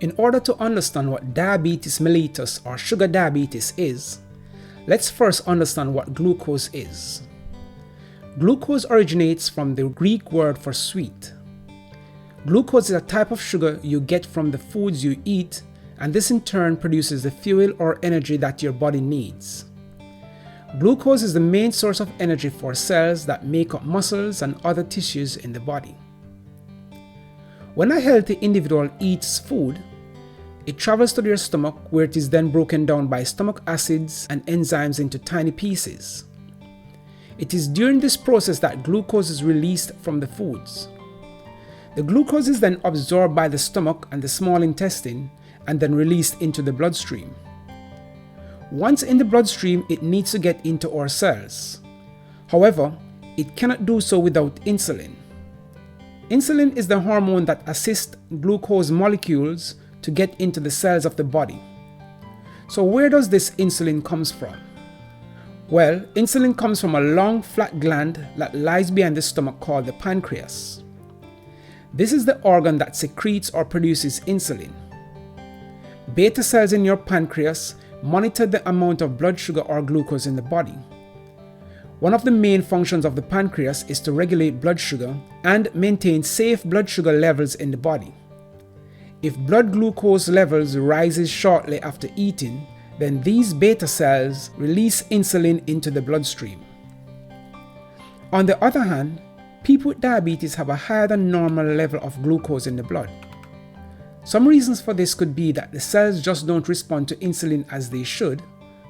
In order to understand what diabetes mellitus or sugar diabetes is, let's first understand what glucose is. Glucose originates from the Greek word for sweet. Glucose is a type of sugar you get from the foods you eat, and this in turn produces the fuel or energy that your body needs. Glucose is the main source of energy for cells that make up muscles and other tissues in the body. When a healthy individual eats food, it travels to their stomach where it is then broken down by stomach acids and enzymes into tiny pieces. It is during this process that glucose is released from the foods. The glucose is then absorbed by the stomach and the small intestine and then released into the bloodstream. Once in the bloodstream, it needs to get into our cells. However, it cannot do so without insulin. Insulin is the hormone that assists glucose molecules to get into the cells of the body. So where does this insulin comes from? Well, insulin comes from a long flat gland that lies behind the stomach called the pancreas. This is the organ that secretes or produces insulin. Beta cells in your pancreas monitor the amount of blood sugar or glucose in the body. One of the main functions of the pancreas is to regulate blood sugar and maintain safe blood sugar levels in the body. If blood glucose levels rises shortly after eating, then these beta cells release insulin into the bloodstream. On the other hand, people with diabetes have a higher than normal level of glucose in the blood. Some reasons for this could be that the cells just don't respond to insulin as they should,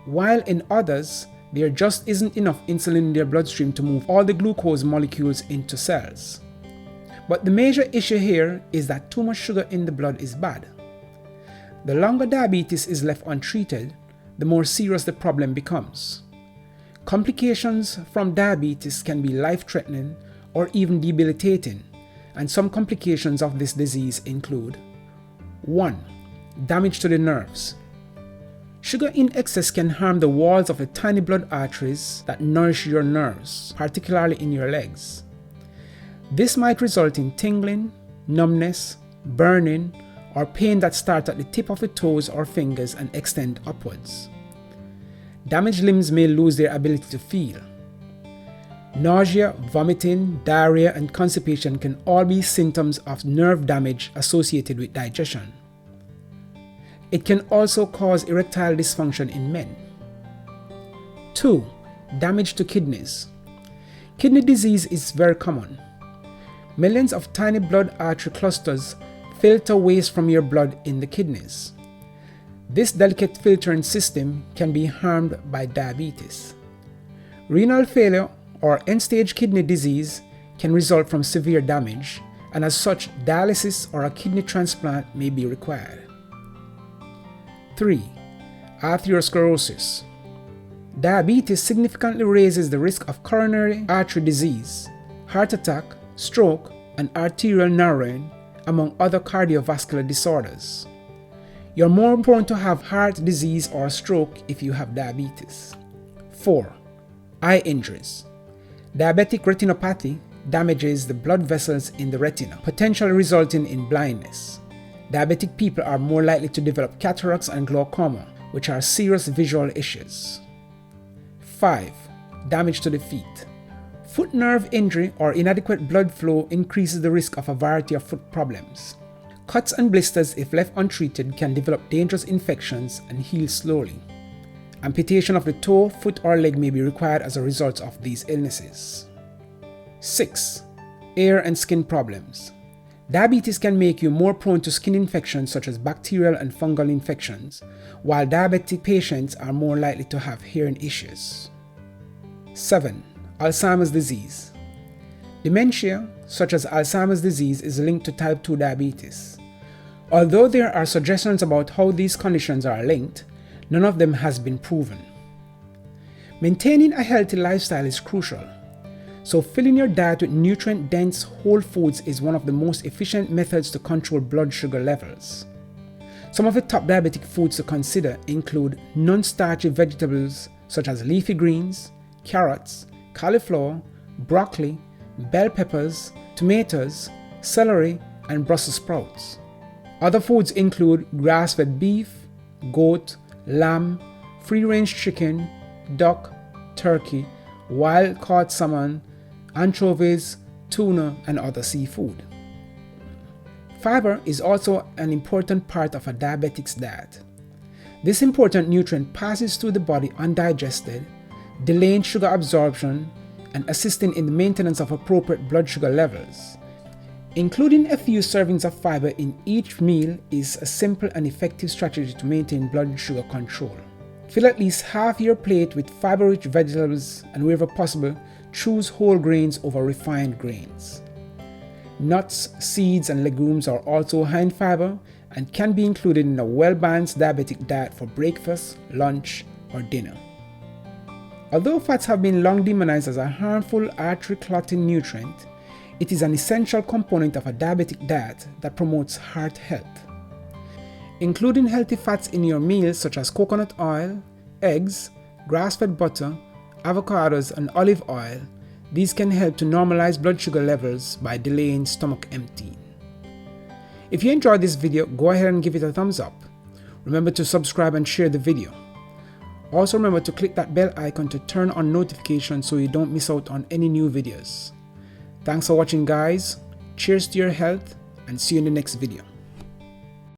while in others, there just isn't enough insulin in their bloodstream to move all the glucose molecules into cells. But the major issue here is that too much sugar in the blood is bad. The longer diabetes is left untreated, the more serious the problem becomes. Complications from diabetes can be life-threatening or even debilitating, and some complications of this disease include 1. Damage to the nerves. Sugar in excess can harm the walls of the tiny blood arteries that nourish your nerves, particularly in your legs. This might result in tingling, numbness, burning, or pain that starts at the tip of the toes or fingers and extend upwards. Damaged limbs may lose their ability to feel. Nausea, vomiting, diarrhea, and constipation can all be symptoms of nerve damage associated with digestion. It can also cause erectile dysfunction in men. 2. Damage to kidneys. Kidney disease is very common. Millions of tiny blood artery clusters filter waste from your blood in the kidneys. This delicate filtering system can be harmed by diabetes. Renal failure or end-stage kidney disease can result from severe damage, and as such, dialysis or a kidney transplant may be required. 3. Atherosclerosis. Diabetes significantly raises the risk of coronary artery disease, heart attack, stroke, and arterial narrowing, among other cardiovascular disorders. You're more prone to have heart disease or stroke if you have diabetes. 4. Eye injuries. Diabetic retinopathy damages the blood vessels in the retina, potentially resulting in blindness. Diabetic people are more likely to develop cataracts and glaucoma, which are serious visual issues. 5. Damage to the feet. Foot nerve injury or inadequate blood flow increases the risk of a variety of foot problems. Cuts and blisters, if left untreated, can develop dangerous infections and heal slowly. Amputation of the toe, foot, or leg may be required as a result of these illnesses. 6. Ear and skin problems. Diabetes can make you more prone to skin infections such as bacterial and fungal infections, while diabetic patients are more likely to have hearing issues. 7. Alzheimer's disease. Dementia, such as Alzheimer's disease, is linked to type 2 diabetes. Although there are suggestions about how these conditions are linked, none of them has been proven. Maintaining a healthy lifestyle is crucial, so filling your diet with nutrient-dense whole foods is one of the most efficient methods to control blood sugar levels. Some of the top diabetic foods to consider include non-starchy vegetables such as leafy greens, carrots, cauliflower, broccoli, bell peppers, tomatoes, celery, and Brussels sprouts. Other foods include grass-fed beef, goat, lamb, free-range chicken, duck, turkey, wild-caught salmon, anchovies, tuna, and other seafood. Fiber is also an important part of a diabetic's diet. This important nutrient passes through the body undigested, delaying sugar absorption and assisting in the maintenance of appropriate blood sugar levels. Including a few servings of fiber in each meal is a simple and effective strategy to maintain blood sugar control. Fill at least half your plate with fiber-rich vegetables, and wherever possible, choose whole grains over refined grains. Nuts, seeds, and legumes are also high in fiber and can be included in a well-balanced diabetic diet for breakfast, lunch, or dinner. Although fats have been long demonized as a harmful artery-clotting nutrient, it is an essential component of a diabetic diet that promotes heart health. Including healthy fats in your meals such as coconut oil, eggs, grass-fed butter, avocados, and olive oil, these can help to normalize blood sugar levels by delaying stomach emptying. If you enjoyed this video, go ahead and give it a thumbs up. Remember to subscribe and share the video. Also remember to click that bell icon to turn on notifications so you don't miss out on any new videos. Thanks for watching, guys. Cheers to your health, and see you in the next video.